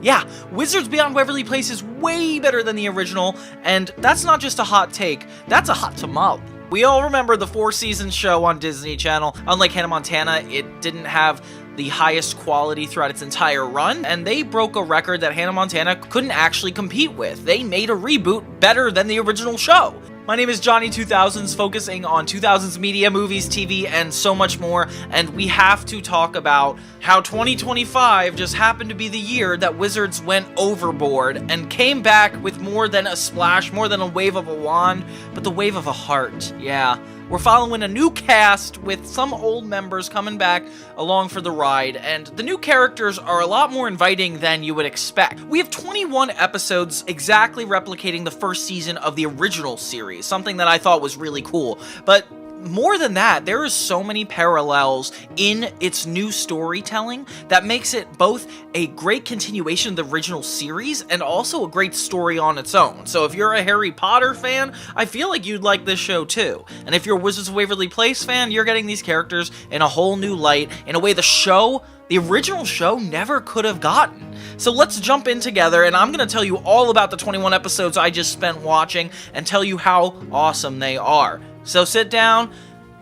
Yeah, Wizards Beyond Waverly Place is way better than the original, and that's not just a hot take, that's a hot tamale. We all remember the 4-season show on Disney Channel. Unlike Hannah Montana, it didn't have the highest quality throughout its entire run, and they broke a record that Hannah Montana couldn't actually compete with. They made a reboot better than the original show. My name is Johnny 2000s, focusing on 2000s media, movies, TV, and so much more, and we have to talk about how 2025 just happened to be the year that Wizards went overboard and came back with more than a splash, more than a wave of a wand, but the wave of a heart. Yeah. We're following a new cast with some old members coming back along for the ride, and the new characters are a lot more inviting than you would expect. We have 21 episodes exactly replicating the first season of the original series, something that I thought was really cool. But more than that, there is so many parallels in its new storytelling that makes it both a great continuation of the original series and also a great story on its own. So if you're a Harry Potter fan, I feel like you'd like this show too. And if you're a Wizards of Waverly Place fan, you're getting these characters in a whole new light, in a way the original show never could have gotten. So let's jump in together, and I'm going to tell you all about the 21 episodes I just spent watching and tell you how awesome they are. So sit down,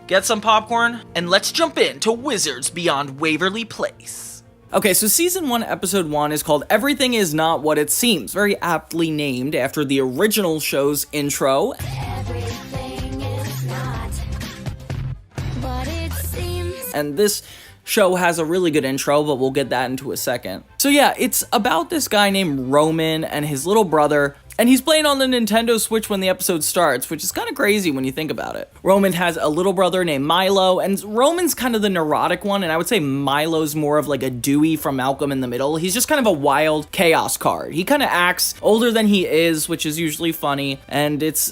get some popcorn, and let's jump into Wizards Beyond Waverly Place. Okay, so Season 1, Episode 1 is called Everything Is Not What It Seems, very aptly named after the original show's intro. Everything is not what it seems. And this show has a really good intro, but we'll get that into a second. So yeah, it's about this guy named Roman and his little brother, and he's playing on the Nintendo Switch when the episode starts, which is kind of crazy when you think about it. Roman has a little brother named Milo, and Roman's kind of the neurotic one, and I would say Milo's more of like a Dewey from Malcolm in the Middle. He's just kind of a wild chaos card. He kind of acts older than he is, which is usually funny, and it's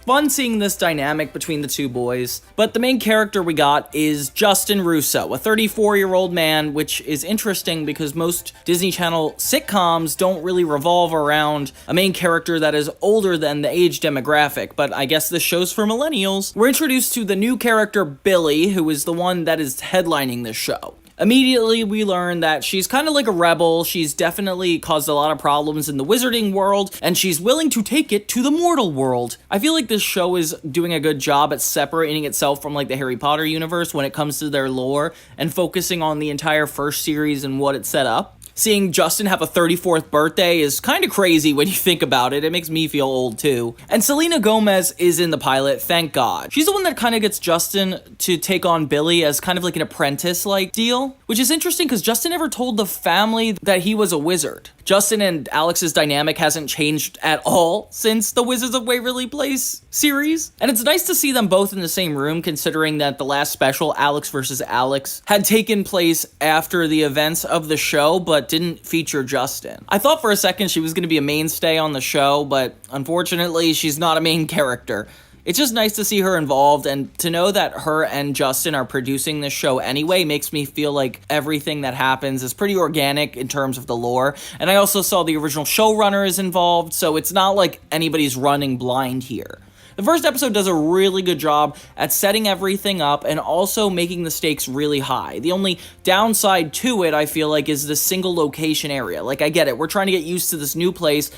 fun seeing this dynamic between the two boys. But the main character we got is Justin Russo, a 34-year-old man, which is interesting because most Disney Channel sitcoms don't really revolve around a main character that is older than the age demographic, but I guess this show's for millennials. We're introduced to the new character Billy, who is the one that is headlining this show. Immediately, we learn that she's kind of like a rebel. She's definitely caused a lot of problems in the wizarding world, and she's willing to take it to the mortal world. I feel like this show is doing a good job at separating itself from like the Harry Potter universe when it comes to their lore and focusing on the entire first series and what it set up. Seeing Justin have a 34th birthday is kind of crazy when you think about it. It makes me feel old too. And Selena Gomez is in the pilot, thank God. She's the one that kind of gets Justin to take on Billy as kind of like an apprentice-like deal, which is interesting because Justin never told the family that he was a wizard. Justin and Alex's dynamic hasn't changed at all since the Wizards of Waverly Place series. And it's nice to see them both in the same room, considering that the last special, Alex vs. Alex, had taken place after the events of the show, but didn't feature Justin. I thought for a second she was going to be a mainstay on the show, but unfortunately she's not a main character. It's just nice to see her involved, and to know that her and Justin are producing this show anyway makes me feel like everything that happens is pretty organic in terms of the lore. And I also saw the original showrunner is involved, so it's not like anybody's running blind here. The first episode does a really good job at setting everything up and also making the stakes really high. The only downside to it, I feel like, is the single location area. Like, I get it, we're trying to get used to this new place,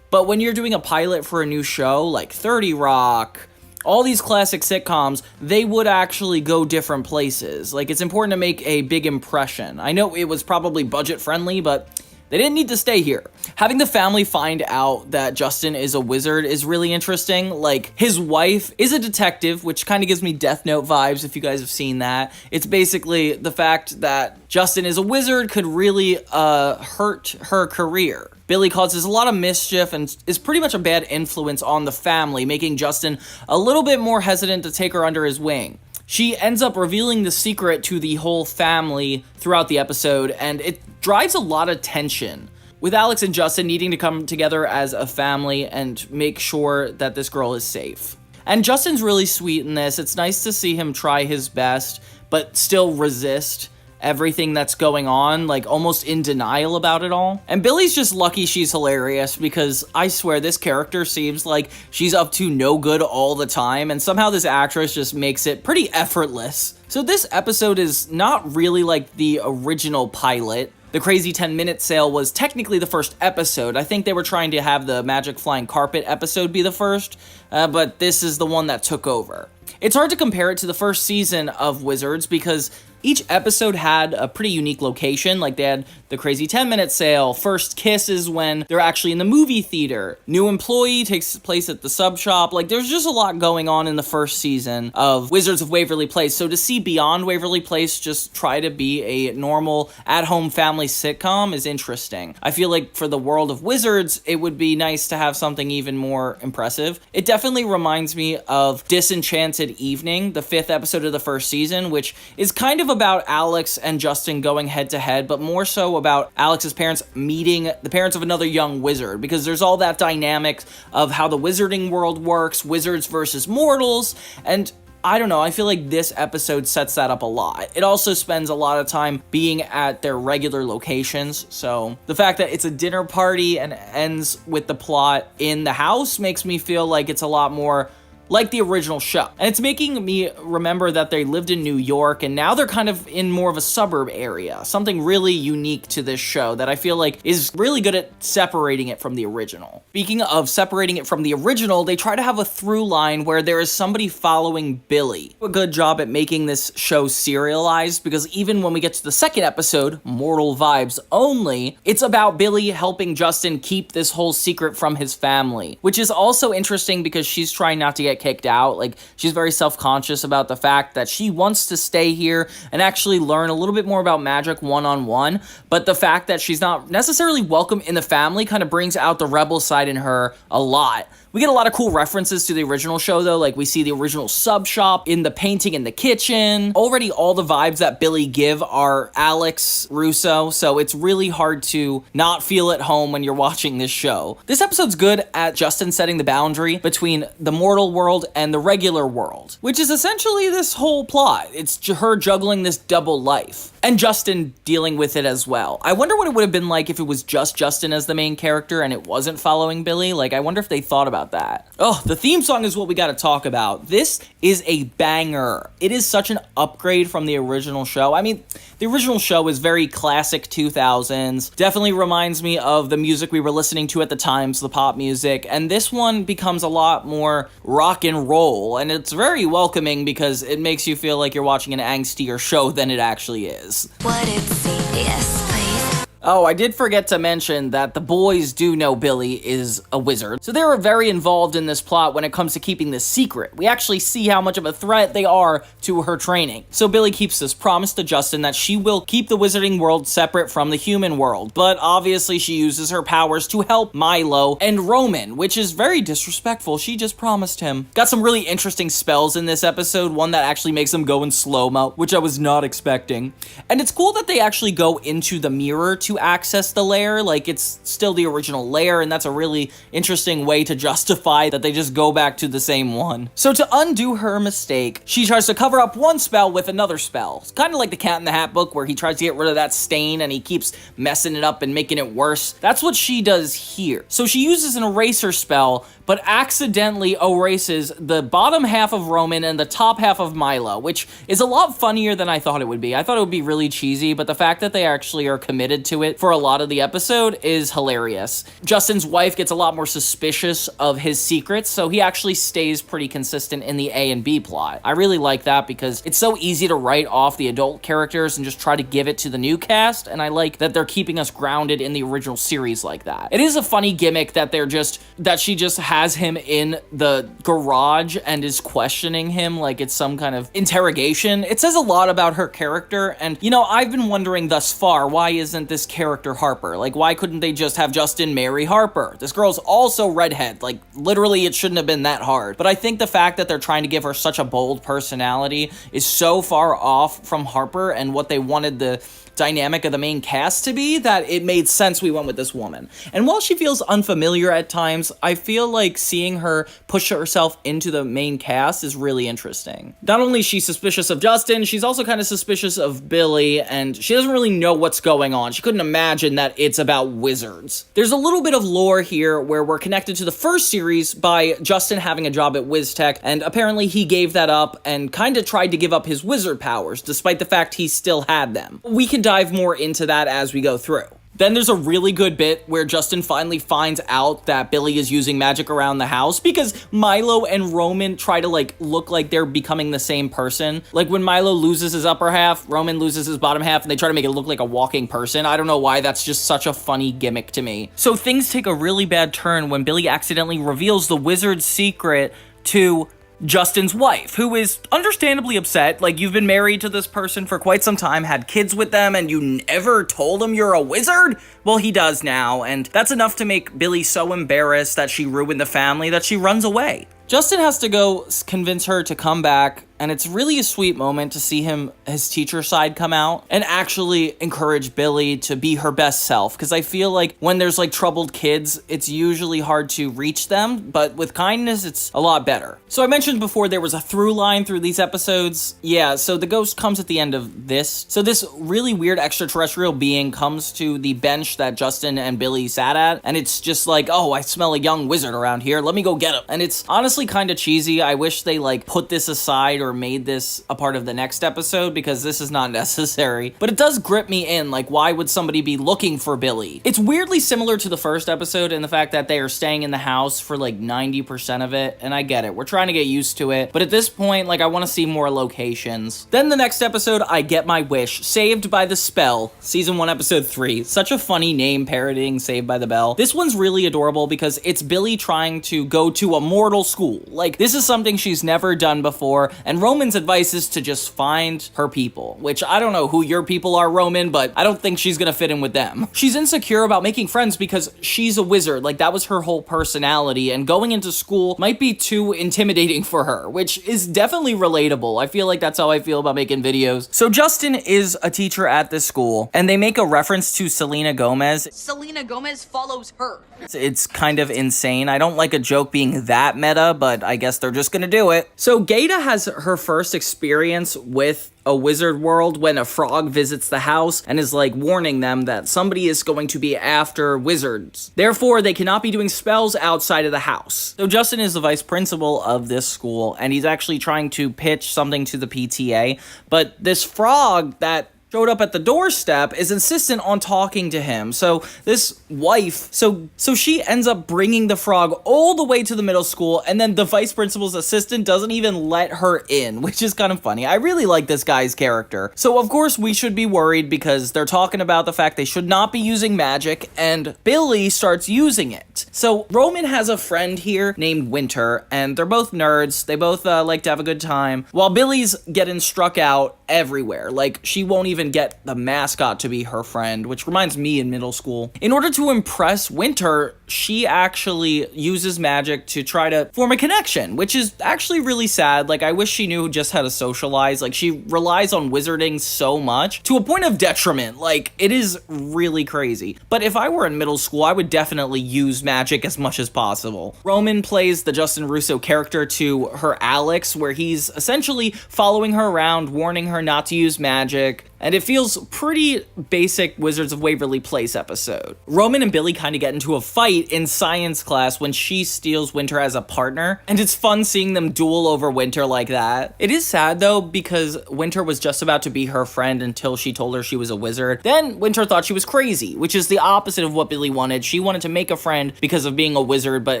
but when you're doing a pilot for a new show, like 30 Rock, all these classic sitcoms, they would actually go different places. Like, it's important to make a big impression. I know it was probably budget friendly, but they didn't need to stay here. Having the family find out that Justin is a wizard is really interesting. Like, his wife is a detective, which kind of gives me Death Note vibes if you guys have seen that. It's basically the fact that Justin is a wizard could really hurt her career. Billy causes a lot of mischief and is pretty much a bad influence on the family, making Justin a little bit more hesitant to take her under his wing. She ends up revealing the secret to the whole family throughout the episode, and it drives a lot of tension, with Alex and Justin needing to come together as a family and make sure that this girl is safe. And Justin's really sweet in this. It's nice to see him try his best, but still resist everything that's going on, like almost in denial about it all. And Billy's just lucky she's hilarious, because I swear this character seems like she's up to no good all the time, and somehow this actress just makes it pretty effortless. So this episode is not really like the original pilot. The Crazy 10-Minute Sale was technically the first episode. I think they were trying to have the Magic Flying Carpet episode be the first, but this is the one that took over. It's hard to compare it to the first season of Wizards because each episode had a pretty unique location. Like, they had the Crazy 10-Minute Sale, First Kiss is when they're actually in the movie theater, New Employee takes place at the sub shop. Like, there's just a lot going on in the first season of Wizards of Waverly Place. So to see Beyond Waverly Place just try to be a normal at-home family sitcom is interesting. I feel like for the world of Wizards, it would be nice to have something even more impressive. It definitely reminds me of Disenchanted Evening, the 5th episode of the first season, which is kind of about Alex and Justin going head-to-head, but more so about Alex's parents meeting the parents of another young wizard, because there's all that dynamic of how the wizarding world works, wizards versus mortals, and I don't know, I feel like this episode sets that up a lot. It also spends a lot of time being at their regular locations, so the fact that it's a dinner party and ends with the plot in the house makes me feel like it's a lot more like the original show. And it's making me remember that they lived in New York, and now they're kind of in more of a suburb area. Something really unique to this show that I feel like is really good at separating it from the original. Speaking of separating it from the original, they try to have a through line where there is somebody following Billy. A good job at making this show serialized, because even when we get to the second episode, Mortal Vibes Only, it's about Billy helping Justin keep this whole secret from his family, which is also interesting because she's trying not to get kicked out. Like, she's very self-conscious about the fact that she wants to stay here and actually learn a little bit more about magic one-on-one, but the fact that she's not necessarily welcome in the family kind of brings out the rebel side in her a lot. We get a lot of cool references to the original show, though. Like, we see the original sub shop in the painting in the kitchen. Already all the vibes that Billy give are Alex Russo, so it's really hard to not feel at home when you're watching this show. This episode's good at Justin setting the boundary between the mortal world and the regular world, which is essentially this whole plot. It's her juggling this double life, and Justin dealing with it as well. I wonder what it would have been like if it was just Justin as the main character and it wasn't following Billy. Like, I wonder if they thought about that. Oh, the theme song is what we got to talk about. This is a banger. It is such an upgrade from the original show. I mean, the original show is very classic 2000s. Definitely reminds me of the music we were listening to at the times, the pop music. And this one becomes a lot more rock and roll. And it's very welcoming because it makes you feel like you're watching an angstier show than it actually is. Would it seem? Yes, please. Oh, I did forget to mention that the boys do know Billy is a wizard, so they were very involved in this plot when it comes to keeping this secret. We actually see how much of a threat they are to her training. So Billy keeps this promise to Justin that she will keep the wizarding world separate from the human world, but obviously she uses her powers to help Milo and Roman, which is very disrespectful. She just promised him. Got some really interesting spells in this episode, one that actually makes them go in slow-mo, which I was not expecting. And it's cool that they actually go into the mirror to access the lair. Like, it's still the original lair, and that's a really interesting way to justify that they just go back to the same one. So to undo her mistake, she tries to cover up one spell with another spell. It's kind of like the Cat in the Hat book where he tries to get rid of that stain and he keeps messing it up and making it worse. That's what she does here. So she uses an eraser spell, but accidentally erases the bottom half of Roman and the top half of Milo, which is a lot funnier than I thought it would be. I thought it would be really cheesy, but the fact that they actually are committed to it for a lot of the episode is hilarious. Justin's wife gets a lot more suspicious of his secrets, so he actually stays pretty consistent in the A and B plot. I really like that because it's so easy to write off the adult characters and just try to give it to the new cast, and I like that they're keeping us grounded in the original series like that. It is a funny gimmick that she just has him in the garage and is questioning him like it's some kind of interrogation. It says a lot about her character, and you know, I've been wondering thus far, why isn't this character Harper? Like, why couldn't they just have Justin marry Harper? This girl's also redhead. Like, literally, it shouldn't have been that hard. But I think the fact that they're trying to give her such a bold personality is so far off from Harper and what they wanted the dynamic of the main cast to be that it made sense we went with this woman. And while she feels unfamiliar at times, I feel like seeing her push herself into the main cast is really interesting. Not only is she suspicious of Justin, she's also kind of suspicious of Billy, and she doesn't really know what's going on. She couldn't imagine that it's about wizards. There's a little bit of lore here where we're connected to the first series by Justin having a job at WizTech, and apparently he gave that up and kind of tried to give up his wizard powers, despite the fact he still had them. We can dive more into that as we go through. Then there's a really good bit where Justin finally finds out that Billy is using magic around the house because Milo and Roman try to look like they're becoming the same person. Like when Milo loses his upper half, Roman loses his bottom half, and they try to make it look like a walking person. I don't know why, that's just such a funny gimmick to me. So things take a really bad turn when Billy accidentally reveals the wizard's secret to Justin's wife, who is understandably upset. Like, you've been married to this person for quite some time, had kids with them, and you never told him you're a wizard? Well, he does now, and that's enough to make Billy so embarrassed that she ruined the family that she runs away. Justin has to go convince her to come back, and it's really a sweet moment to see his teacher side come out and actually encourage Billy to be her best self, because I feel like when there's troubled kids, it's usually hard to reach them, but with kindness, it's a lot better. So I mentioned before there was a through line through these episodes. Yeah, so the ghost comes at the end of this. So this really weird extraterrestrial being comes to the bench that Justin and Billy sat at, and it's just like, oh, I smell a young wizard around here, let me go get him. And it's honestly kind of cheesy. I wish they put this aside or made this a part of the next episode, because this is not necessary. But it does grip me in, why would somebody be looking for Billy? It's weirdly similar to the first episode in the fact that they are staying in the house for 90% of it, and I get it. We're trying to get used to it, but at this point, I want to see more locations. Then the next episode, I Get My Wish, Saved by the Spell, Season 1, Episode 3. Such a funny name parodying Saved by the Bell. This one's really adorable because it's Billy trying to go to a mortal school. This is something she's never done before, and Roman's advice is to just find her people, which I don't know who your people are, Roman, but I don't think she's gonna fit in with them. She's insecure about making friends because she's a wizard, that was her whole personality, and going into school might be too intimidating for her, which is definitely relatable. I feel like that's how I feel about making videos. So Justin is a teacher at this school, and they make a reference to Selena Gomez. Selena Gomez follows her. It's kind of insane. I don't like a joke being that meta, but I guess they're just gonna do it. So Gaeta has her first experience with a wizard world when a frog visits the house and is warning them that somebody is going to be after wizards. Therefore, they cannot be doing spells outside of the house. So Justin is the vice principal of this school, and he's actually trying to pitch something to the PTA, but this frog that showed up at the doorstep is insistent on talking to him. So this wife, so she ends up bringing the frog all the way to the middle school, and then the vice principal's assistant doesn't even let her in, which is kind of funny. I really like this guy's character. So of course we should be worried because they're talking about the fact they should not be using magic, and Billy starts using it. So Roman has a friend here named Winter, and they're both nerds. They both like to have a good time, while Billy's getting struck out everywhere. She won't even get the mascot to be her friend, which reminds me in middle school. In order to impress Winter, she actually uses magic to try to form a connection, which is actually really sad. I wish she knew just how to socialize. She relies on wizarding so much to a point of detriment. It is really crazy. But if I were in middle school, I would definitely use magic as much as possible. Roman plays the Justin Russo character to her Alex, where he's essentially following her around, warning her not to use magic, and it feels pretty basic Wizards of Waverly Place episode. Roman and Billy kind of get into a fight in science class when she steals Winter as a partner, and it's fun seeing them duel over Winter like that. It is sad though, because Winter was just about to be her friend until she told her she was a wizard. Then Winter thought she was crazy, which is the opposite of what Billy wanted. She wanted to make a friend because of being a wizard, but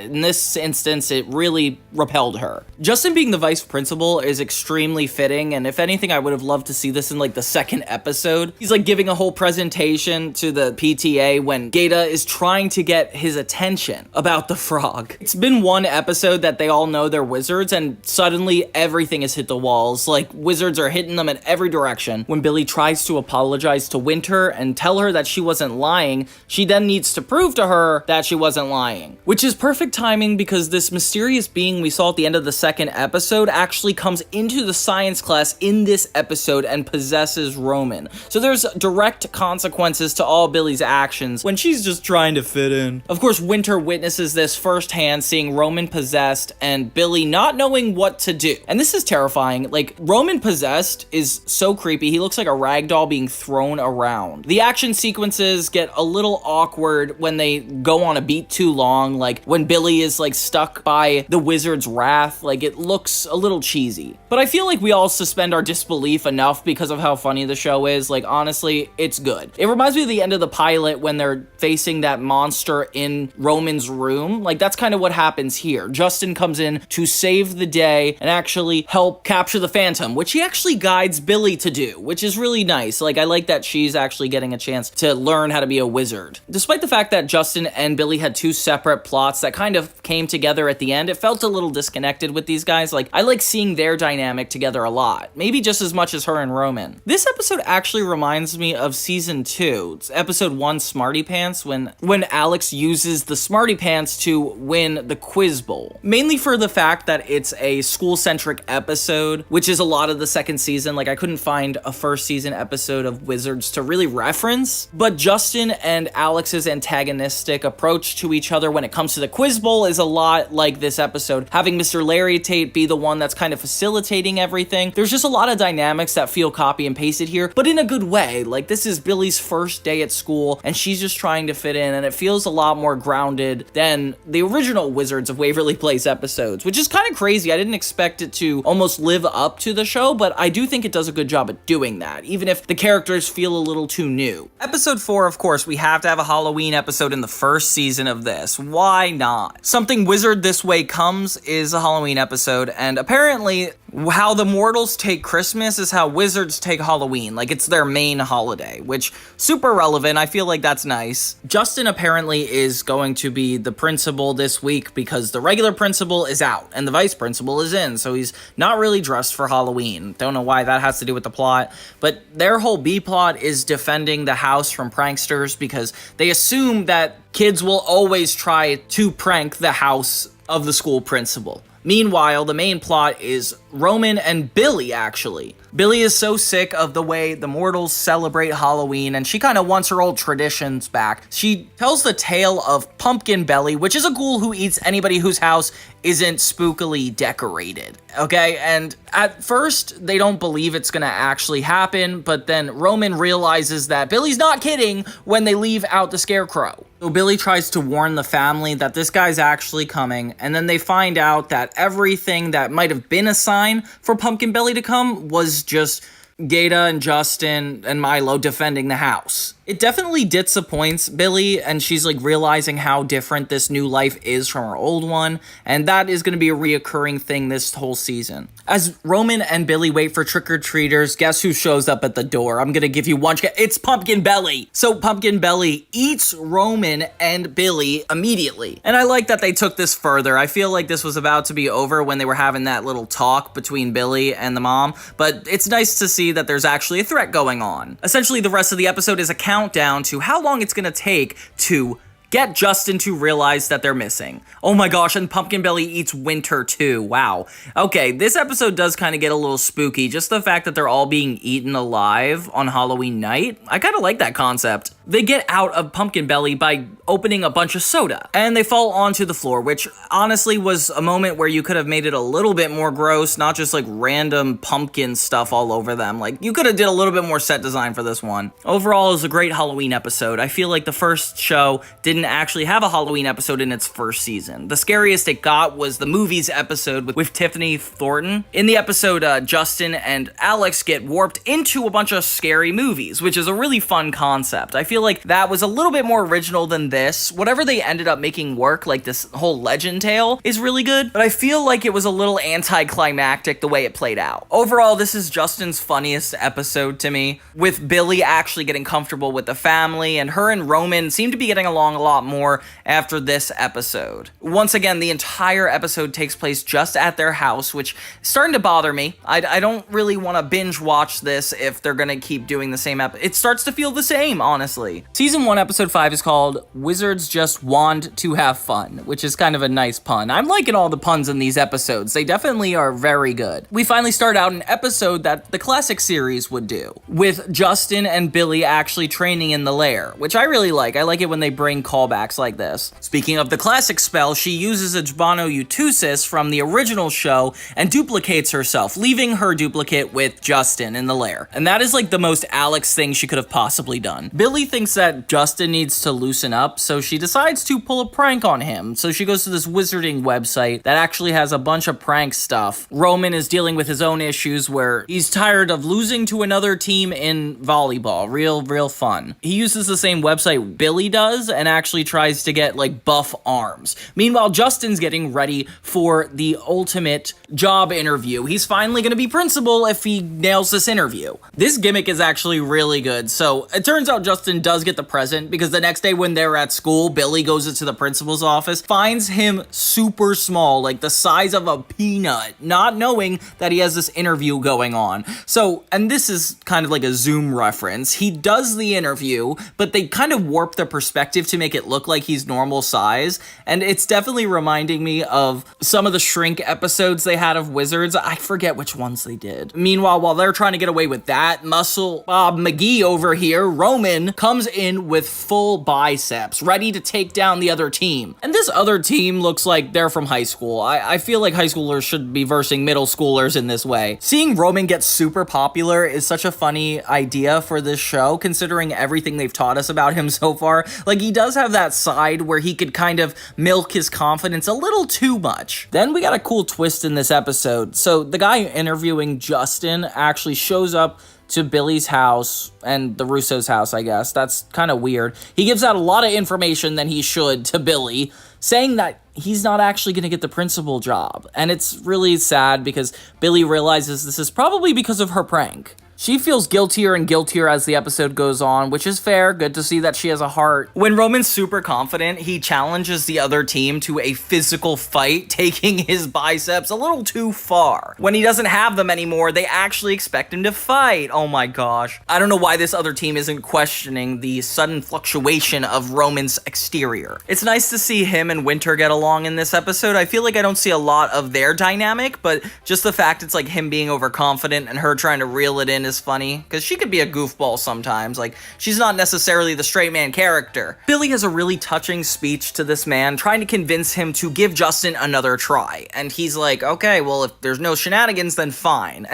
in this instance, it really repelled her. Justin being the vice principal is extremely fitting, and if anything, I would have loved to see this in the second episode. He's giving a whole presentation to the PTA when Gaeta is trying to get his attention about the frog. It's been one episode that they all know they're wizards, and suddenly everything has hit the walls. Wizards are hitting them in every direction. When Billy tries to apologize to Winter and tell her that she wasn't lying, she then needs to prove to her that she wasn't lying. Which is perfect timing because this mysterious being we saw at the end of the second episode actually comes into the science class in this episode and possesses Roman. So there's direct consequences to all Billy's actions when she's just trying to fit in. Of course, Winter witnesses this firsthand, seeing Roman possessed and Billy not knowing what to do. And this is terrifying. Roman possessed is so creepy. He looks like a rag doll being thrown around. The action sequences get a little awkward when they go on a beat too long, when Billy is stuck by the wizard's wrath. It looks a little cheesy. But I feel we all suspend our disbelief enough because of how funny the show show is. Like, honestly, it's good. It reminds me of the end of the pilot when they're facing that monster in Roman's room. Like, that's kind of what happens here. Justin comes in to save the day and actually help capture the Phantom, which he actually guides Billy to do, which is really nice. Like, I like that she's actually getting a chance to learn how to be a wizard. Despite the fact that Justin and Billy had two separate plots that kind of came together at the end, it felt a little disconnected with these guys. Like, I like seeing their dynamic together a lot. Maybe just as much as her and Roman. This episode actually reminds me of season 2. It's episode 1, Smarty Pants, when Alex uses the Smarty Pants to win the quiz bowl. Mainly for the fact that it's a school-centric episode, which is a lot of the second season. Like, I couldn't find a first season episode of Wizards to really reference, but Justin and Alex's antagonistic approach to each other when it comes to the quiz bowl is a lot like this episode, having Mr. Larry Tate be the one that's kind of facilitating everything. There's just a lot of dynamics that feel copy and pasted here, but in a good way. Like, this is Billy's first day at school, and she's just trying to fit in, and it feels a lot more grounded than the original Wizards of Waverly Place episodes, which is kind of crazy. I didn't expect it to almost live up to the show, but I do think it does a good job at doing that, even if the characters feel a little too new. Episode 4, of course, we have to have a Halloween episode in the first season of this. Why not? Something Wizard This Way Comes is a Halloween episode, and apparently how the mortals take Christmas is how wizards take Halloween. Like, it's their main holiday, which super relevant. I feel like that's nice. Justin apparently is going to be the principal this week because the regular principal is out and the vice principal is in, so he's not really dressed for Halloween. Don't know why that has to do with the plot, but their whole B plot is defending the house from pranksters because they assume that kids will always try to prank the house of the school principal. Meanwhile, the main plot is Roman and Billy, actually. Billy is so sick of the way the mortals celebrate Halloween, and she kind of wants her old traditions back. She tells the tale of Pumpkin Belly, which is a ghoul who eats anybody whose house isn't spookily decorated, okay? And at first, they don't believe it's gonna actually happen, but then Roman realizes that Billy's not kidding when they leave out the scarecrow. So Billy tries to warn the family that this guy's actually coming, and then they find out that everything that might have been a sign for Pumpkin Belly to come was just Gata and Justin and Milo defending the house. It definitely disappoints Billy, and she's like realizing how different this new life is from her old one, and that is going to be a reoccurring thing this whole season. As Roman and Billy wait for trick-or-treaters, guess who shows up at the door? I'm going to give you one. It's Pumpkin Belly. So Pumpkin Belly eats Roman and Billy immediately. And I like that they took this further. I feel like this was about to be over when they were having that little talk between Billy and the mom, but it's nice to see that there's actually a threat going on. Essentially, the rest of the episode is a countdown to how long it's going to take to get Justin to realize that they're missing. Oh my gosh, and Pumpkin Belly eats Winter too. Wow. Okay, this episode does kind of get a little spooky. Just the fact that they're all being eaten alive on Halloween night. I kind of like that concept. They get out of Pumpkin Belly by opening a bunch of soda, and they fall onto the floor, which honestly was a moment where you could have made it a little bit more gross, not just like random pumpkin stuff all over them. Like, you could have did a little bit more set design for this one. Overall, it was a great Halloween episode. I feel like the first show didn't actually have a Halloween episode in its first season. The scariest it got was the movies episode with Tiffany Thornton. In the episode, Justin and Alex get warped into a bunch of scary movies, which is a really fun concept. I feel like that was a little bit more original than this. Whatever they ended up making work, like this whole legend tale, is really good, but I feel like it was a little anticlimactic the way it played out. Overall, this is Justin's funniest episode to me, with Billy actually getting comfortable with the family, and her and Roman seem to be getting along a lot more after this episode. Once again, the entire episode takes place just at their house, which is starting to bother me. I don't really want to binge watch this if they're gonna keep doing the same episode. It starts to feel the same, honestly. Season 1, episode 5 is called Wizards Just Want to Have Fun, which is kind of a nice pun. I'm liking all the puns in these episodes. They definitely are very good. We finally start out an episode that the classic series would do, with Justin and Billy actually training in the lair, which I really like. I like it when they bring callbacks like this. Speaking of the classic spell, she uses a Jbano from the original show and duplicates herself, leaving her duplicate with Justin in the lair. And that is like the most Alex thing she could have possibly done. Billy thinks that Justin needs to loosen up, so she decides to pull a prank on him. So she goes to this wizarding website that actually has a bunch of prank stuff. Roman is dealing with his own issues where he's tired of losing to another team in volleyball. Real fun. He uses the same website Billy does and actually tries to get like buff arms. Meanwhile, Justin's getting ready for the ultimate job interview. He's finally going to be principal if he nails this interview. This gimmick is actually really good. So it turns out Justin does get the present because the next day when they're at school, Billy goes into the principal's office, finds him super small, like the size of a peanut, not knowing that he has this interview going on. So, and this is kind of like a Zoom reference. He does the interview, but they kind of warp the perspective to make it look like he's normal size. And it's definitely reminding me of some of the Shrink episodes they had of wizards. I forget which ones they did. Meanwhile, while they're trying to get away with that, Muscle Bob McGee over here, Roman, comes in with full biceps, ready to take down the other team. And this other team looks like they're from high school. I feel like high schoolers should be versing middle schoolers in this way. Seeing Roman get super popular is such a funny idea for this show, considering everything they've taught us about him so far. Like, he does have that side where he could kind of milk his confidence a little too much. Then we got a cool twist in this episode. So the guy interviewing Justin actually shows up to Billy's house and the Russo's house, I guess. That's kind of weird. He gives out a lot of information than he should to Billy, saying that he's not actually going to get the principal job. And it's really sad because Billy realizes this is probably because of her prank. She feels guiltier and guiltier as the episode goes on, which is fair. Good to see that she has a heart. When Roman's super confident, he challenges the other team to a physical fight, taking his biceps a little too far. When he doesn't have them anymore, they actually expect him to fight. Oh my gosh. I don't know why this other team isn't questioning the sudden fluctuation of Roman's exterior. It's nice to see him and Winter get along in this episode. I feel like I don't see a lot of their dynamic, but just the fact it's like him being overconfident and her trying to reel it in is funny, because she could be a goofball sometimes. Like, she's not necessarily the straight man character. Billy has a really touching speech to this man, trying to convince him to give Justin another try. And he's like, okay, well, if there's no shenanigans, then fine.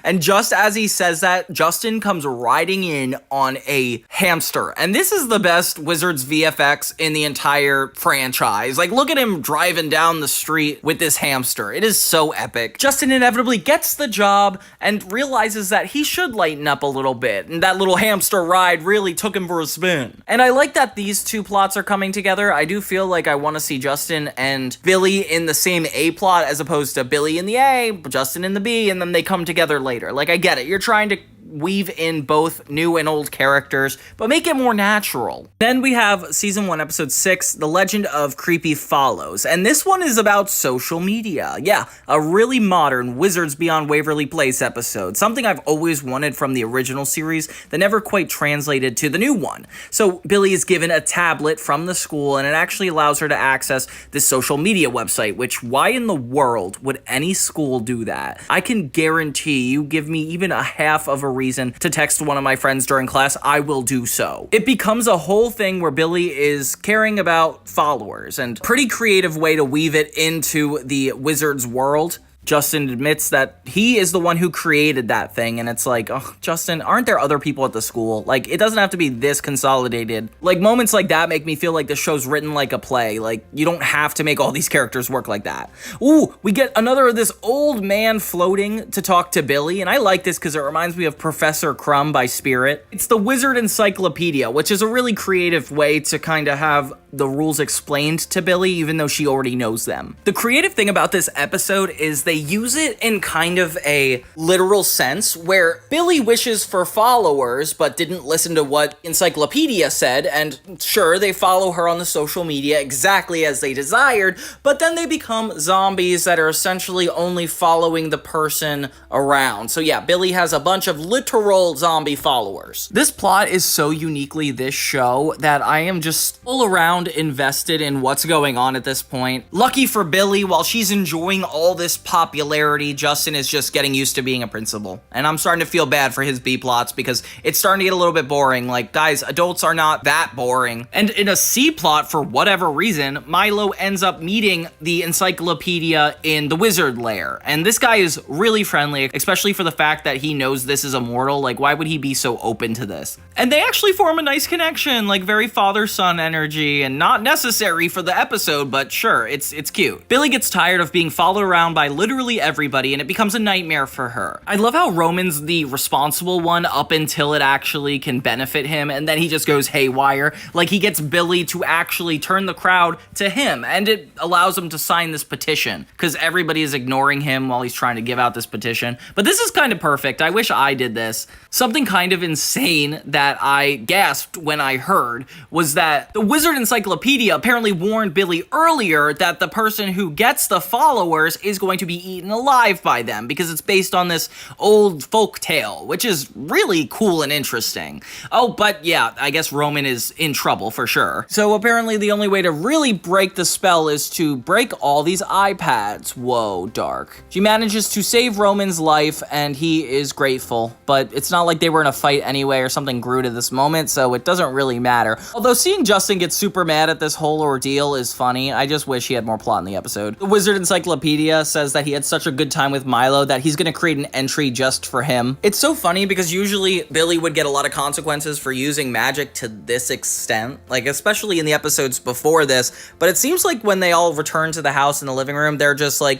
And just as he says that, Justin comes riding in on a hamster. And this is the best Wizards VFX in the entire franchise. Like, look at him driving down the street with this hamster. It is so epic. Justin inevitably gets the job and realizes that he should lighten up a little bit, and that little hamster ride really took him for a spin. And I like that these two plots are coming together. I do feel like I want to see Justin and Billy in the same A plot as opposed to Billy in the A, Justin in the B, and then they come together later. Like, I get it. You're trying to weave in both new and old characters, but make it more natural. Then we have season 1, episode 6, The Legend of Creepy Follows, and this one is about social media. Yeah, a really modern Wizards Beyond Waverly Place episode, something I've always wanted from the original series that never quite translated to the new one. So Billy is given a tablet from the school, and it actually allows her to access this social media website, which why in the world would any school do that? I can guarantee you give me even a half of a reason to text one of my friends during class, I will do so. It becomes a whole thing where Billy is caring about followers, and pretty creative way to weave it into the Wizards world. Justin admits that he is the one who created that thing, and it's like, oh, Justin, aren't there other people at the school? Like, it doesn't have to be this consolidated. Like, moments like that make me feel like the show's written like a play. Like, you don't have to make all these characters work like that. Ooh, we get another of this old man floating to talk to Billy, and I like this because it reminds me of Professor Crumb by Spirit. It's the Wizard Encyclopedia, which is a really creative way to kind of have the rules explained to Billy, even though she already knows them. The creative thing about this episode is they use it in kind of a literal sense, where Billy wishes for followers, but didn't listen to what Encyclopedia said, and sure, they follow her on the social media exactly as they desired, but then they become zombies that are essentially only following the person around. So yeah, Billy has a bunch of literal zombie followers. This plot is so uniquely this show that I am just all around sound invested in what's going on at this point. Lucky for Billy, while she's enjoying all this popularity, Justin is just getting used to being a principal. And I'm starting to feel bad for his B-plots because it's starting to get a little bit boring. Like, guys, adults are not that boring. And in a C-plot, for whatever reason, Milo ends up meeting the encyclopedia in the wizard lair. And this guy is really friendly, especially for the fact that he knows this is immortal. Like, why would he be so open to this? And they actually form a nice connection, like very father-son energy, and not necessary for the episode, but sure, it's cute. Billy gets tired of being followed around by literally everybody, and it becomes a nightmare for her. I love how Roman's the responsible one up until it actually can benefit him, and then he just goes haywire. Like, he gets Billy to actually turn the crowd to him, and it allows him to sign this petition, because everybody is ignoring him while he's trying to give out this petition. But this is kind of perfect. I wish I did this. Something kind of insane that I gasped when I heard was that the Wizard Encyclopedia apparently warned Billy earlier that the person who gets the followers is going to be eaten alive by them, because it's based on this old folk tale, which is really cool and interesting. Oh, but yeah, I guess Roman is in trouble for sure. So apparently the only way to really break the spell is to break all these iPads. Whoa, dark. She manages to save Roman's life, and he is grateful, but it's not like they were in a fight anyway or something grew to this moment, so it doesn't really matter. Although seeing Justin get super mad at this whole ordeal is funny. I just wish he had more plot in the episode. The Wizard Encyclopedia says that he had such a good time with Milo that he's gonna create an entry just for him. It's so funny because usually Billy would get a lot of consequences for using magic to this extent, like especially in the episodes before this, but it seems like when they all return to the house in the living room, they're just like,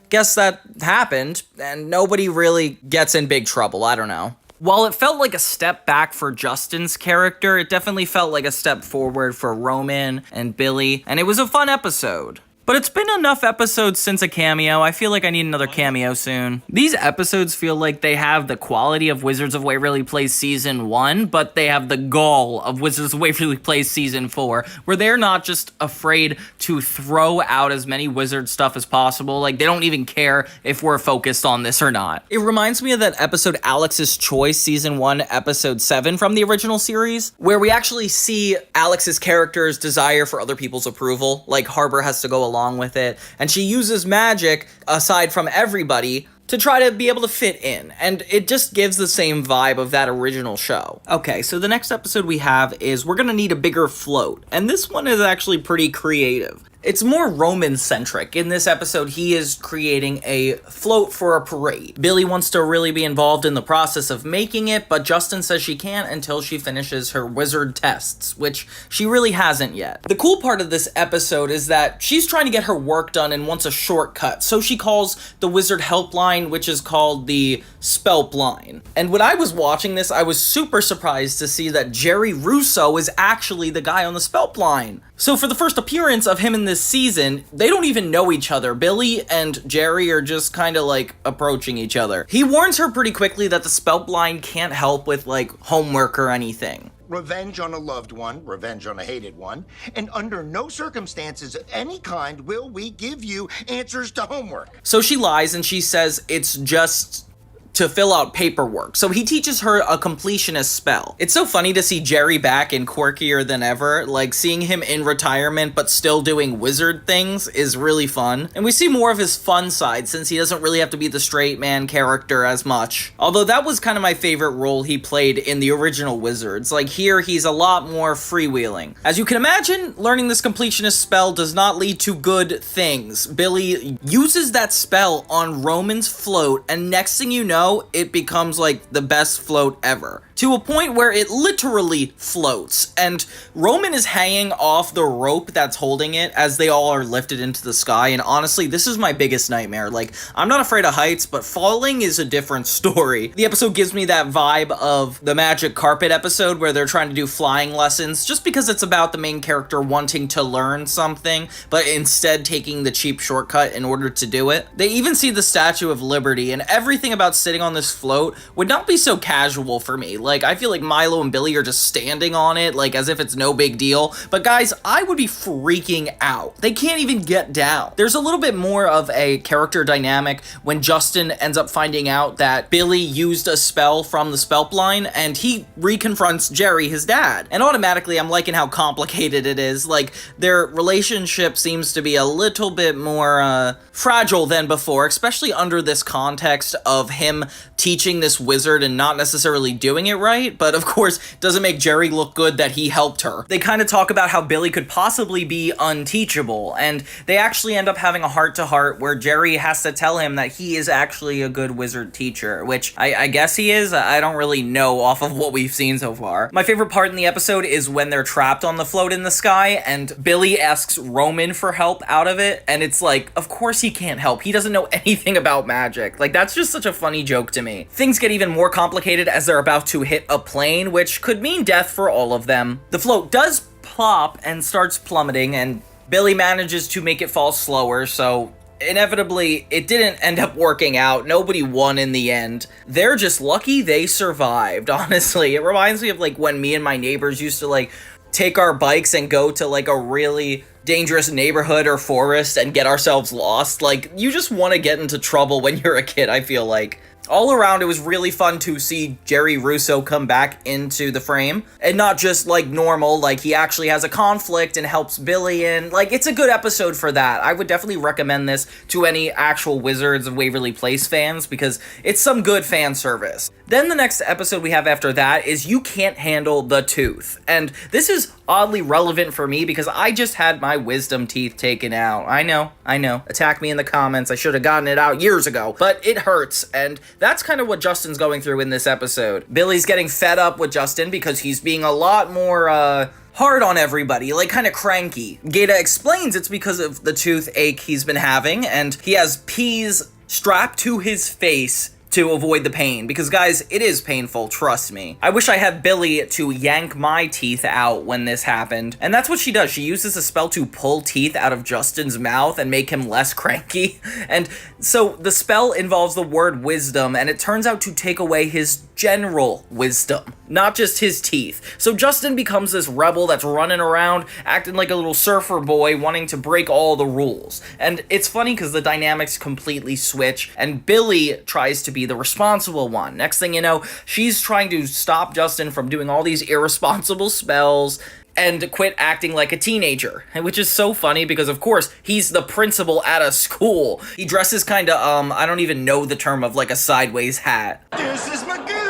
guess that happened, and nobody really gets in big trouble. I don't know. While it felt like a step back for Justin's character, it definitely felt like a step forward for Roman and Billy, and it was a fun episode. But it's been enough episodes since a cameo. I feel like I need another cameo soon. These episodes feel like they have the quality of Wizards of Waverly Place Season 1, but they have the gall of Wizards of Waverly Place Season 4, where they're not just afraid to throw out as many wizard stuff as possible. Like, they don't even care if we're focused on this or not. It reminds me of that episode Alex's Choice Season 1, Episode 7 from the original series, where we actually see Alex's character's desire for other people's approval. Like, Harbor has to go along with it, and she uses magic aside from everybody to try to be able to fit in, and it just gives the same vibe of that original show. Okay, so the next episode we have is we're gonna need a bigger float, and this one is actually pretty creative. It's more Roman-centric. In this episode, he is creating a float for a parade. Billy wants to really be involved in the process of making it, but Justin says she can't until she finishes her wizard tests, which she really hasn't yet. The cool part of this episode is that she's trying to get her work done and wants a shortcut, so she calls the wizard helpline, which is called the Spelp line. And when I was watching this, I was super surprised to see that Jerry Russo is actually the guy on the Spelp line. So for the first appearance of him in this season, they don't even know each other. Billy and Jerry are just kind of like approaching each other. He warns her pretty quickly that the Spelp line can't help with like homework or anything. Revenge on a loved one, revenge on a hated one, and under no circumstances of any kind will we give you answers to homework. So she lies and she says it's just to fill out paperwork. So he teaches her a completionist spell. It's so funny to see Jerry back and quirkier than ever. Like, seeing him in retirement but still doing wizard things is really fun. And we see more of his fun side since he doesn't really have to be the straight man character as much. Although that was kind of my favorite role he played in the original Wizards. Like, here he's a lot more freewheeling. As you can imagine, learning this completionist spell does not lead to good things. Billy uses that spell on Roman's float, and next thing you know, it becomes like the best float ever. To a point where it literally floats, and Roman is hanging off the rope that's holding it as they all are lifted into the sky, and honestly, this is my biggest nightmare. Like, I'm not afraid of heights, but falling is a different story. The episode gives me that vibe of the Magic Carpet episode where they're trying to do flying lessons, just because it's about the main character wanting to learn something, but instead taking the cheap shortcut in order to do it. They even see the Statue of Liberty, and everything about sitting on this float would not be so casual for me. Like, I feel like Milo and Billy are just standing on it, like, as if it's no big deal. But guys, I would be freaking out. They can't even get down. There's a little bit more of a character dynamic when Justin ends up finding out that Billy used a spell from the spell line, and he reconfronts Jerry, his dad. And automatically, I'm liking how complicated it is. Like, their relationship seems to be a little bit more, fragile than before, especially under this context of him teaching this wizard and not necessarily doing it right, but of course, doesn't make Jerry look good that he helped her. They kind of talk about how Billy could possibly be unteachable, and they actually end up having a heart-to-heart where Jerry has to tell him that he is actually a good wizard teacher, which I guess he is. I don't really know off of what we've seen so far. My favorite part in the episode is when they're trapped on the float in the sky, and Billy asks Roman for help out of it, and it's like, of course he can't help. He doesn't know anything about magic. Like, that's just such a funny joke to me. Things get even more complicated as they're about to hit a plane, which could mean death for all of them. The float does plop and starts plummeting, and Billy manages to make it fall slower, so inevitably, it didn't end up working out. Nobody won in the end. They're just lucky they survived, honestly. It reminds me of, like, when me and my neighbors used to, like, take our bikes and go to, like, a really dangerous neighborhood or forest and get ourselves lost. Like, you just want to get into trouble when you're a kid, I feel like. All around, it was really fun to see Jerry Russo come back into the frame, and not just, like, normal, like, he actually has a conflict and helps Billy in. Like, it's a good episode for that. I would definitely recommend this to any actual Wizards of Waverly Place fans, because it's some good fan service. Then the next episode we have after that is You Can't Handle the Tooth, and this is oddly relevant for me because I just had my wisdom teeth taken out. I know. Attack me in the comments. I should have gotten it out years ago, but it hurts, and that's kind of what Justin's going through in this episode. Billy's getting fed up with Justin because he's being a lot more, hard on everybody, like kind of cranky. Gaeta explains it's because of the toothache he's been having, and he has peas strapped to his face to avoid the pain, because guys, it is painful, trust me. I wish I had Billy to yank my teeth out when this happened, and that's what she does. She uses a spell to pull teeth out of Justin's mouth and make him less cranky, and so the spell involves the word wisdom, and it turns out to take away his general wisdom, not just his teeth. So Justin becomes this rebel that's running around, acting like a little surfer boy, wanting to break all the rules. And it's funny because the dynamics completely switch, and Billy tries to be the responsible one. Next thing you know, she's trying to stop Justin from doing all these irresponsible spells and quit acting like a teenager, which is so funny because, of course, he's the principal at a school. He dresses kind of, I don't even know the term of, like, a sideways hat. Deuces McGooses!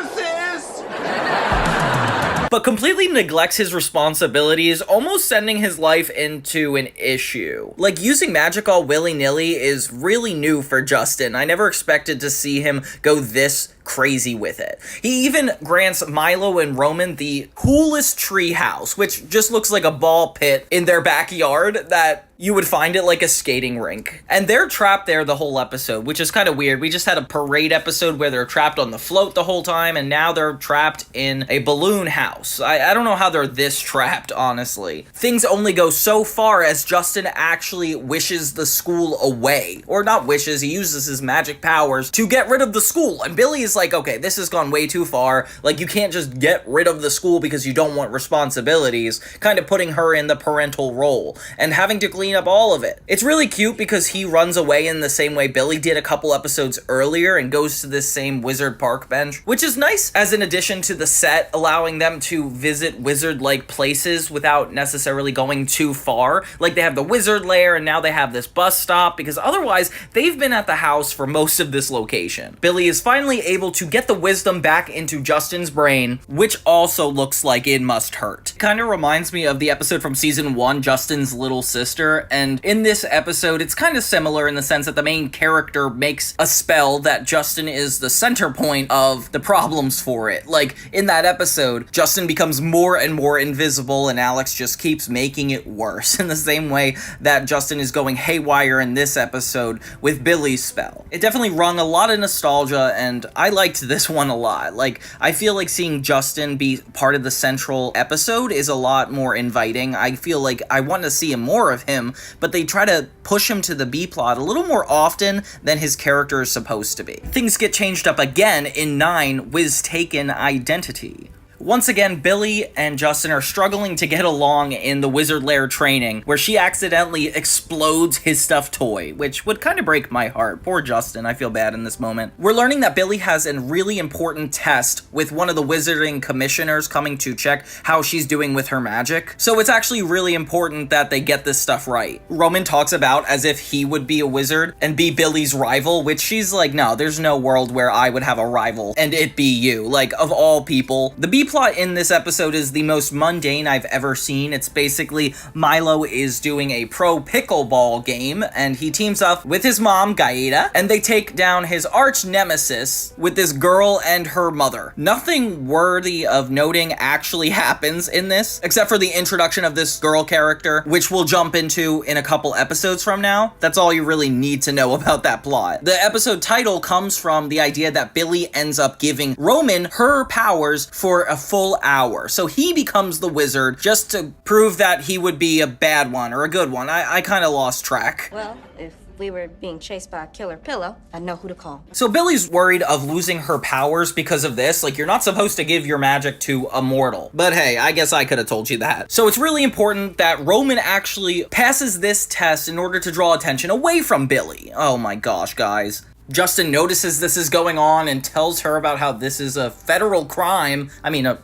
But completely neglects his responsibilities, almost sending his life into an issue. Like, using magic all willy-nilly is really new for Justin. I never expected to see him go this crazy with it. He even grants Milo and Roman the coolest tree house, which just looks like a ball pit in their backyard that you would find it like a skating rink. And they're trapped there the whole episode, which is kind of weird. We just had a parade episode where they're trapped on the float the whole time, and now they're trapped in a balloon house. I don't know how they're this trapped, honestly. Things only go so far as Justin actually wishes the school away. Or not wishes, he uses his magic powers to get rid of the school. And Billy is like, okay, this has gone way too far. Like, you can't just get rid of the school because you don't want responsibilities, kind of putting her in the parental role and having to clean up all of it. It's really cute because he runs away in the same way Billy did a couple episodes earlier and goes to this same wizard park bench, which is nice as an addition to the set, allowing them to visit wizard-like places without necessarily going too far. Like, they have the wizard lair and now they have this bus stop, because otherwise they've been at the house for most of this location. Billy is finally able to get the wisdom back into Justin's brain, which also looks like it must hurt. Kind of reminds me of the episode from season 1, Justin's little sister, and in this episode it's kind of similar in the sense that the main character makes a spell that Justin is the center point of the problems for it. Like, in that episode, Justin becomes more and more invisible and Alex just keeps making it worse, in the same way that Justin is going haywire in this episode with Billy's spell. It definitely rung a lot of nostalgia, and I liked this one a lot. Like, I feel like seeing Justin be part of the central episode is a lot more inviting. I feel like I want to see more of him, but they try to push him to the B-plot a little more often than his character is supposed to be. Things get changed up again in 9, Wiz-Taken Identity. Once again, Billy and Justin are struggling to get along in the Wizard Lair training, where she accidentally explodes his stuffed toy, which would kind of break my heart. Poor Justin, I feel bad in this moment. We're learning that Billy has a really important test with one of the wizarding commissioners coming to check how she's doing with her magic. So it's actually really important that they get this stuff right. Roman talks about as if he would be a wizard and be Billy's rival, which she's like, no, there's no world where I would have a rival and it be you. Like, of all people. The B-plot in this episode is the most mundane I've ever seen. It's basically Milo is doing a pro pickleball game, and he teams up with his mom, Gaeta, and they take down his arch nemesis with this girl and her mother. Nothing worthy of noting actually happens in this, except for the introduction of this girl character, which we'll jump into in a couple episodes from now. That's all you really need to know about that plot. The episode title comes from the idea that Billy ends up giving Roman her powers for a full hour. So he becomes the wizard just to prove that he would be a bad one or a good one. I kind of lost track. Well, if we were being chased by a killer pillow, I'd know who to call. So Billy's worried of losing her powers because of this. Like, you're not supposed to give your magic to a mortal. But hey, I guess I could have told you that. So it's really important that Roman actually passes this test in order to draw attention away from Billy. Oh my gosh, guys. Justin notices this is going on and tells her about how this is a federal crime. I mean, a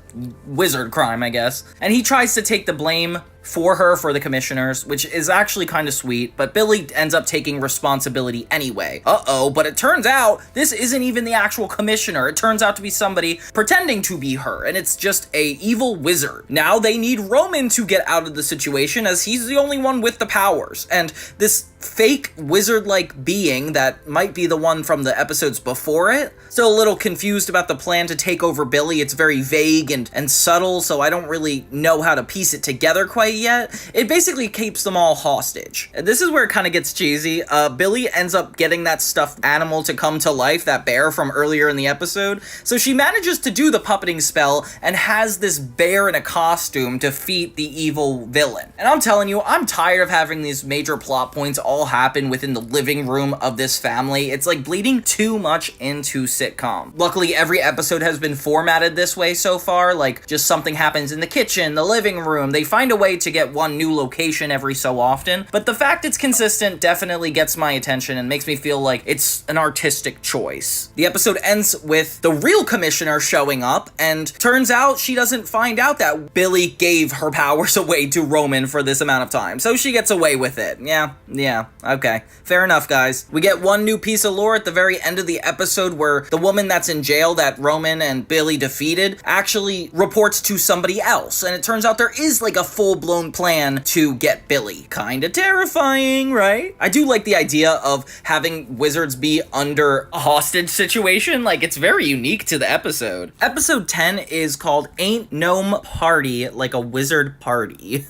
wizard crime, I guess. And he tries to take the blame for her for the commissioners, which is actually kind of sweet, but Billy ends up taking responsibility anyway. Uh-oh, but it turns out this isn't even the actual commissioner. It turns out to be somebody pretending to be her, and it's just a evil wizard. Now they need Roman to get out of the situation, as he's the only one with the powers, and this fake wizard-like being that might be the one from the episodes before it. Still a little confused about the plan to take over Billy. It's very vague and subtle, so I don't really know how to piece it together quite yet. It basically keeps them all hostage. This is where it kind of gets cheesy. Billy ends up getting that stuffed animal to come to life, that bear from earlier in the episode. So she manages to do the puppeting spell and has this bear in a costume defeat the evil villain. And I'm telling you, I'm tired of having these major plot points all happen within the living room of this family. It's like bleeding too much into sitcom. Luckily, every episode has been formatted this way so far. Like, just something happens in the kitchen, the living room. They find a way to get one new location every so often, but the fact it's consistent definitely gets my attention and makes me feel like it's an artistic choice. The episode ends with the real commissioner showing up, and turns out she doesn't find out that Billy gave her powers away to Roman for this amount of time, so she gets away with it. Yeah, okay. Fair enough, guys. We get one new piece of lore at the very end of the episode where the woman that's in jail that Roman and Billy defeated actually reports to somebody else, and it turns out there is like a full-blown plan to get Billy. Kinda terrifying, right? I do like the idea of having wizards be under a hostage situation. Like, it's very unique to the episode. Episode 10 is called Ain't Gnome Party Like a Wizard Party.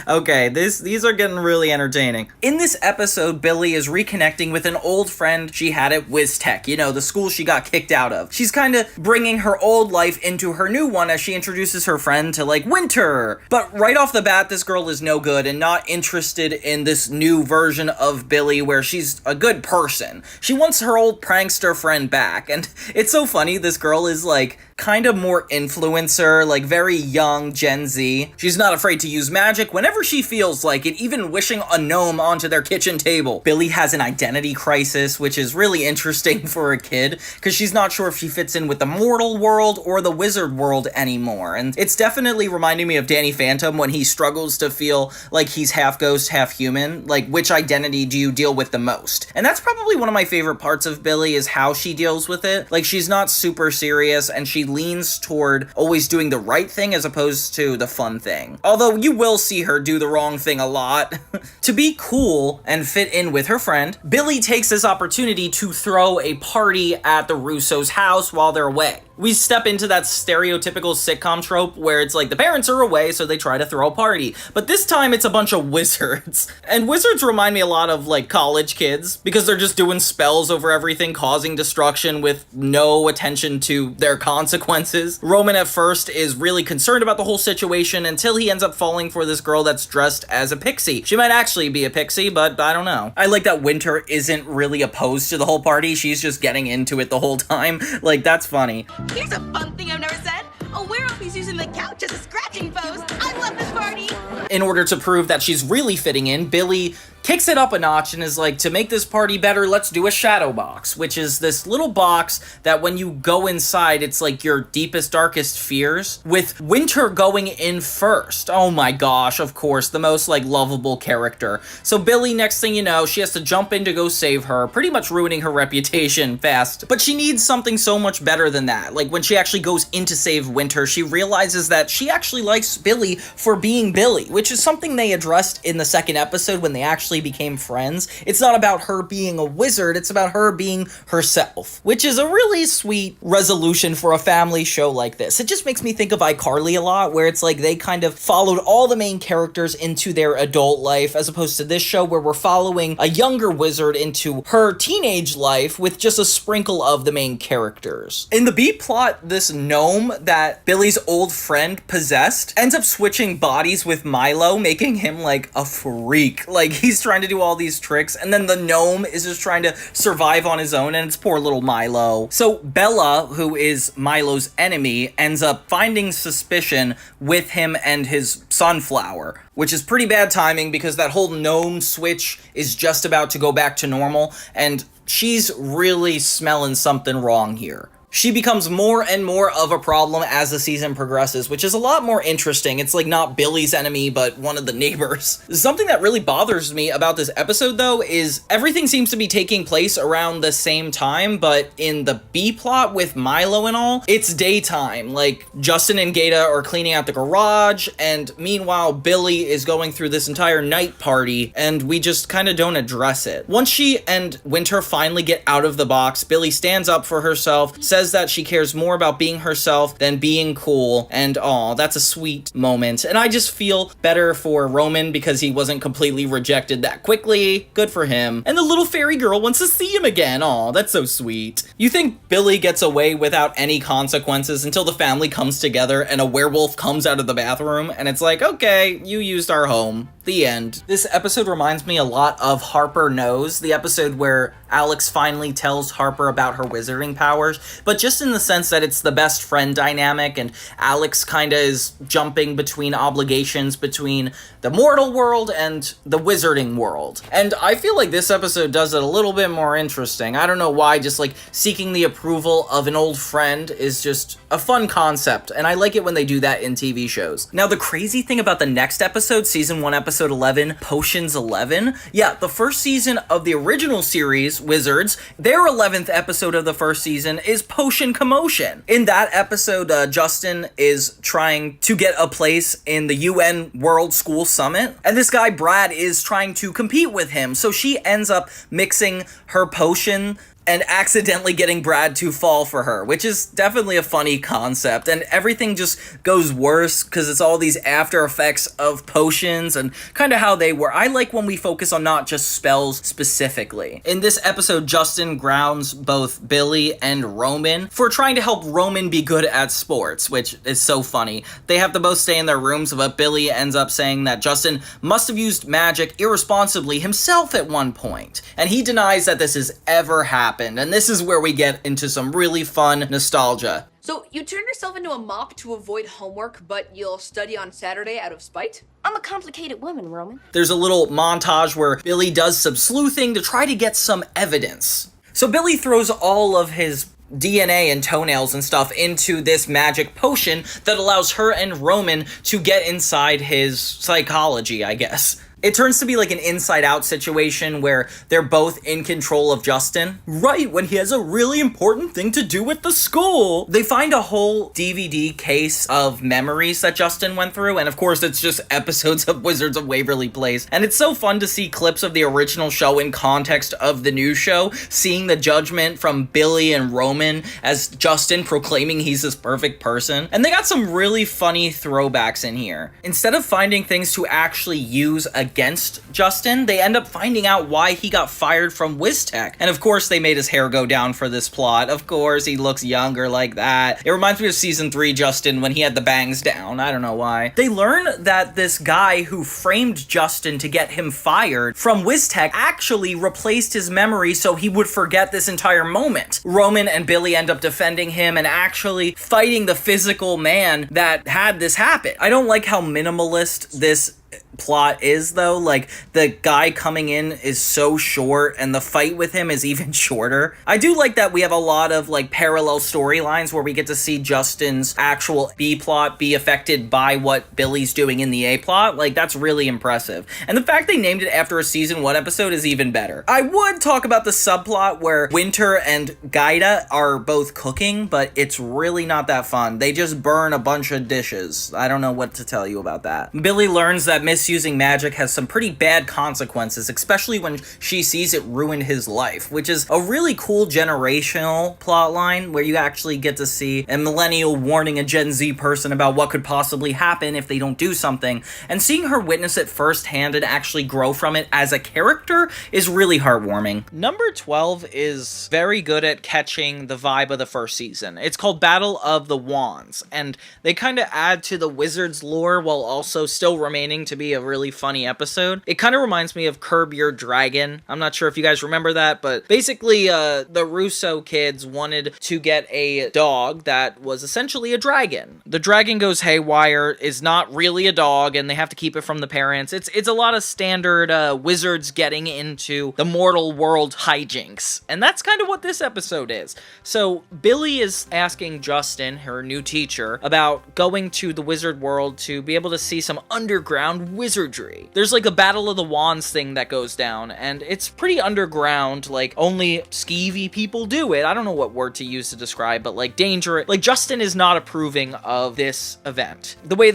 Okay, these are getting really entertaining. In this episode, Billy is reconnecting with an old friend she had at WizTech, you know, the school she got kicked out of. She's kind of bringing her old life into her new one as she introduces her friend to, like, Winter. But right off the bat, this girl is no good and not interested in this new version of Billy where she's a good person. She wants her old prankster friend back, and it's so funny, this girl is, like, kind of more influencer, like very young Gen Z. She's not afraid to use magic whenever she feels like it, even wishing a gnome onto their kitchen table. Billy has an identity crisis, which is really interesting for a kid, because she's not sure if she fits in with the mortal world or the wizard world anymore. And it's definitely reminding me of Danny Phantom when he struggles to feel like he's half ghost, half human. Like, which identity do you deal with the most? And that's probably one of my favorite parts of Billy, is how she deals with it. Like, she's not super serious, and she leans toward always doing the right thing as opposed to the fun thing. Although you will see her do the wrong thing a lot. To be cool and fit in with her friend, Billy takes this opportunity to throw a party at the Russo's house while they're away. We step into that stereotypical sitcom trope where it's like the parents are away, so they try to throw a party. But this time it's a bunch of wizards. And wizards remind me a lot of like college kids because they're just doing spells over everything, causing destruction with no attention to their consequences. Roman at first is really concerned about the whole situation until he ends up falling for this girl that's dressed as a pixie. She might actually be a pixie, but I don't know. I like that Winter isn't really opposed to the whole party. She's just getting into it the whole time. Like, that's funny. Here's a fun thing I've never said. A werewolf is using the couch as a scratching post. I love this party. In order to prove that she's really fitting in, Billy kicks it up a notch and is like, to make this party better, let's do a shadow box, which is this little box that when you go inside, it's like your deepest, darkest fears, with Winter going in first. Oh my gosh, of course, the most like lovable character. So Billy, next thing you know, she has to jump in to go save her, pretty much ruining her reputation fast. But she needs something so much better than that. Like when she actually goes in to save Winter, she realizes that she actually likes Billy for being Billy, which is something they addressed in the second episode when they actually became friends. It's not about her being a wizard, it's about her being herself, which is a really sweet resolution for a family show like this. It just makes me think of iCarly a lot, where it's like they kind of followed all the main characters into their adult life, as opposed to this show where we're following a younger wizard into her teenage life with just a sprinkle of the main characters. In the B plot, this gnome that Billy's old friend possessed ends up switching bodies with Milo, making him like a freak. Like he's trying to do all these tricks, and then the gnome is just trying to survive on his own, and it's poor little Milo. So Bella, who is Milo's enemy, ends up finding suspicion with him and his sunflower, which is pretty bad timing because that whole gnome switch is just about to go back to normal, and she's really smelling something wrong here. She becomes more and more of a problem as the season progresses, which is a lot more interesting. It's like not Billy's enemy, but one of the neighbors. Something that really bothers me about this episode, though, is everything seems to be taking place around the same time, but in the B plot with Milo and all, it's daytime. Like, Justin and Gata are cleaning out the garage, and meanwhile, Billy is going through this entire night party, and we just kind of don't address it. Once she and Winter finally get out of the box, Billy stands up for herself, says that she cares more about being herself than being cool, and aw, that's a sweet moment. And I just feel better for Roman because he wasn't completely rejected that quickly. Good for him. And the little fairy girl wants to see him again. Aw, that's so sweet. You think Billy gets away without any consequences until the family comes together and a werewolf comes out of the bathroom, and it's like, okay, you used our home. The end. This episode reminds me a lot of Harper Knows, the episode where Alex finally tells Harper about her wizarding powers, but just in the sense that it's the best friend dynamic, and Alex kinda is jumping between obligations between the mortal world and the wizarding world. And I feel like this episode does it a little bit more interesting. I don't know why, just like seeking the approval of an old friend is just a fun concept, and I like it when they do that in TV shows. Now, the crazy thing about the next episode, season 1, episode 11, Potions 11, yeah, the first season of the original series, Wizards, their 11th episode of the first season is Potion Commotion. In that episode, Justin is trying to get a place in the UN World School Summit, and this guy, Brad, is trying to compete with him, so she ends up mixing her potion and accidentally getting Brad to fall for her, which is definitely a funny concept, and everything just goes worse because it's all these after effects of potions and kind of how they were. I like when we focus on not just spells specifically. In this episode, Justin grounds both Billy and Roman for trying to help Roman be good at sports, which is so funny. They have to both stay in their rooms, but Billy ends up saying that Justin must have used magic irresponsibly himself at one point, and he denies that this has ever happened. And this is where we get into some really fun nostalgia. So you turn yourself into a mop to avoid homework, but you'll study on Saturday out of spite? I'm a complicated woman, Roman. There's a little montage where Billy does some sleuthing to try to get some evidence. So Billy throws all of his DNA and toenails and stuff into this magic potion that allows her and Roman to get inside his psychology, I guess. It turns to be like an inside-out situation where they're both in control of Justin, right when he has a really important thing to do with the school. They find a whole DVD case of memories that Justin went through, and of course it's just episodes of Wizards of Waverly Place. And it's so fun to see clips of the original show in context of the new show, seeing the judgment from Billy and Roman as Justin proclaiming he's this perfect person. And they got some really funny throwbacks in here. Instead of finding things to actually use against Justin, they end up finding out why he got fired from WizTech. And of course they made his hair go down for this plot. Of course he looks younger like that. It reminds me of season 3 Justin when he had the bangs down. I don't know why. They learn that this guy who framed Justin to get him fired from WizTech actually replaced his memory so he would forget this entire moment. Roman and Billy end up defending him and actually fighting the physical man that had this happen. I don't like how minimalist this plot is though. Like, the guy coming in is so short and the fight with him is even shorter. I do like that we have a lot of like parallel storylines where we get to see Justin's actual B plot be affected by what Billy's doing in the A plot. Like, that's really impressive. And the fact they named it after a season 1 episode is even better. I would talk about the subplot where Winter and Gaida are both cooking, but it's really not that fun. They just burn a bunch of dishes. I don't know what to tell you about that. Billy learns that misusing magic has some pretty bad consequences, especially when she sees it ruined his life, which is a really cool generational plotline where you actually get to see a millennial warning a Gen Z person about what could possibly happen if they don't do something, and seeing her witness it firsthand and actually grow from it as a character is really heartwarming. Number 12 is very good at catching the vibe of the first season. It's called Battle of the Wands, and they kind of add to the Wizards lore while also still remaining to be a really funny episode. It kind of reminds me of Curb Your Dragon. I'm not sure if you guys remember that, but basically the Russo kids wanted to get a dog that was essentially a dragon. The dragon goes haywire, is not really a dog, and they have to keep it from the parents. It's a lot of standard wizards getting into the mortal world hijinks, and that's kind of what this episode is. So Billy is asking Justin, her new teacher, about going to the wizard world to be able to see some underground wizardry. There's like a Battle of the Wands thing that goes down, and it's pretty underground, like only skeevy people do it. I don't know what word to use to describe, but like dangerous. Like, Justin is not approving of this event. The way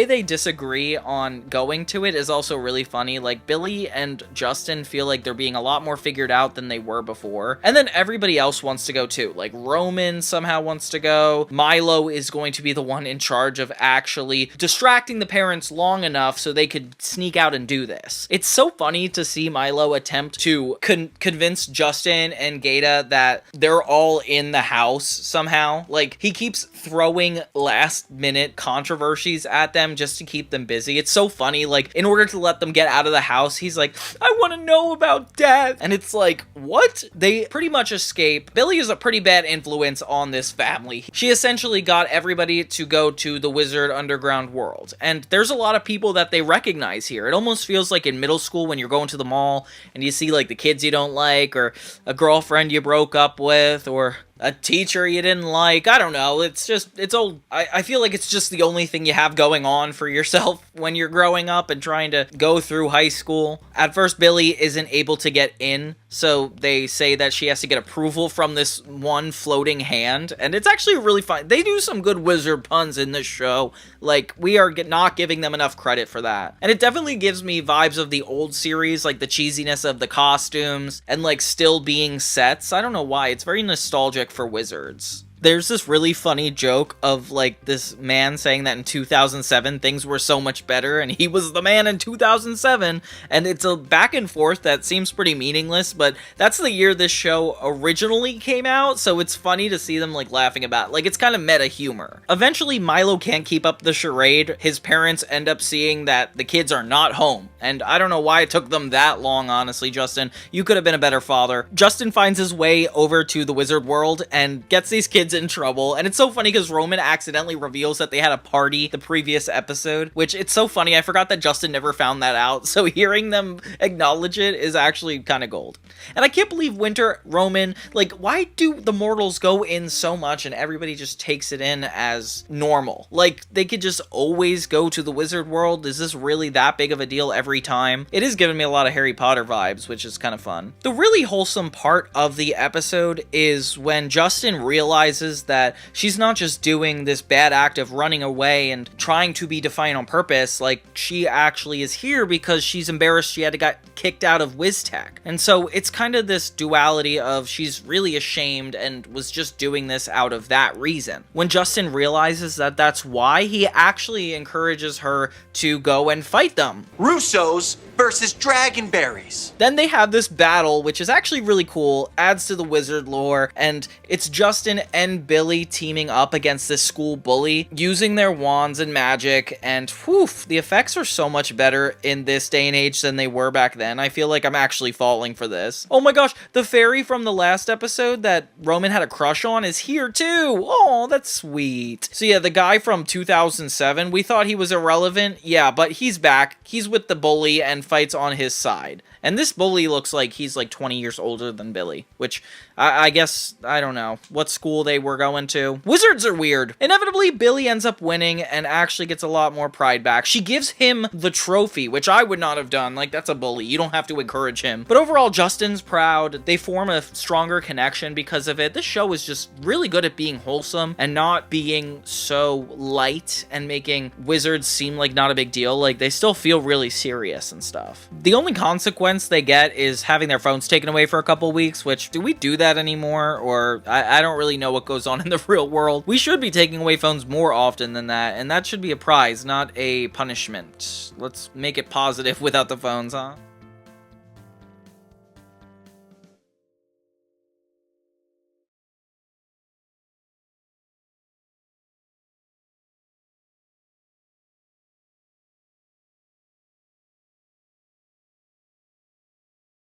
they disagree on going to it is also really funny. Like, Billy and Justin feel like they're being a lot more figured out than they were before. And then everybody else wants to go too. Like, Roman somehow wants to go. Milo is going to be the one in charge of actually distracting the parents long enough so they could sneak out and do this. It's so funny to see Milo attempt to convince Justin and Gaida that they're all in the house somehow. Like, he keeps throwing last minute controversies at them just to keep them busy. It's so funny. Like, in order to let them get out of the house, he's like, I want to know about death. And it's like, what? They pretty much escape. Billy is a pretty bad influence on this family. She essentially got everybody to go to the wizard underground world. And there's a lot of people that they recognize here. It almost feels like in middle school when you're going to the mall and you see like the kids you don't like, or a girlfriend you broke up with, or a teacher you didn't like. I don't know. It's old. I feel like it's just the only thing you have going on for yourself when you're growing up and trying to go through high school. At first, Billy isn't able to get in, so they say that she has to get approval from this one floating hand, and it's actually really fun. They do some good wizard puns in this show. Like, we are not giving them enough credit for that. And it definitely gives me vibes of the old series, like the cheesiness of the costumes, and like still being sets. I don't know why. It's very nostalgic for wizards. There's this really funny joke of like this man saying that in 2007 things were so much better and he was the man in 2007, and it's a back and forth that seems pretty meaningless, but that's the year this show originally came out, so it's funny to see them like laughing about it. Like, it's kind of meta humor. Eventually Milo can't keep up the charade. His parents end up seeing that the kids are not home, and I don't know why it took them that long, honestly. Justin, you could have been a better father. Justin finds his way over to the wizard world and gets these kids kid's in trouble. And it's so funny because Roman accidentally reveals that they had a party the previous episode, which it's so funny. I forgot that Justin never found that out. So hearing them acknowledge it is actually kind of gold. And I can't believe Winter, Roman, like, why do the mortals go in so much and everybody just takes it in as normal? Like, they could just always go to the wizard world. Is this really that big of a deal every time? It is giving me a lot of Harry Potter vibes, which is kind of fun. The really wholesome part of the episode is when Justin realizes that she's not just doing this bad act of running away and trying to be defiant on purpose, like, she actually is here because she's embarrassed she had to get kicked out of WizTech. And so it's kind of this duality of she's really ashamed and was just doing this out of that reason. When Justin realizes that that's why, he actually encourages her to go and fight them. Russo's versus Dragonberries. Then they have this battle, which is actually really cool, adds to the wizard lore, and it's Justin and Billy teaming up against this school bully, using their wands and magic, and whew, the effects are so much better in this day and age than they were back then. I feel like I'm actually falling for this. Oh my gosh, the fairy from the last episode that Roman had a crush on is here too! Oh, that's sweet. So yeah, the guy from 2007, we thought he was irrelevant, yeah, but he's back. He's with the bully and fights on his side. And this bully looks like he's like 20 years older than Billy, which I guess, I don't know what school they were going to. Wizards are weird. Inevitably, Billy ends up winning and actually gets a lot more pride back. She gives him the trophy, which I would not have done. Like, that's a bully. You don't have to encourage him. But overall, Justin's proud. They form a stronger connection because of it. This show is just really good at being wholesome and not being so light and making wizards seem like not a big deal. Like, they still feel really serious and stuff. The only consequence they get is having their phones taken away for a couple weeks, which, do we do that anymore? Or I don't really know what goes on in the real world. We should be taking away phones more often than that, and that should be a prize, not a punishment. Let's make it positive without the phones, huh?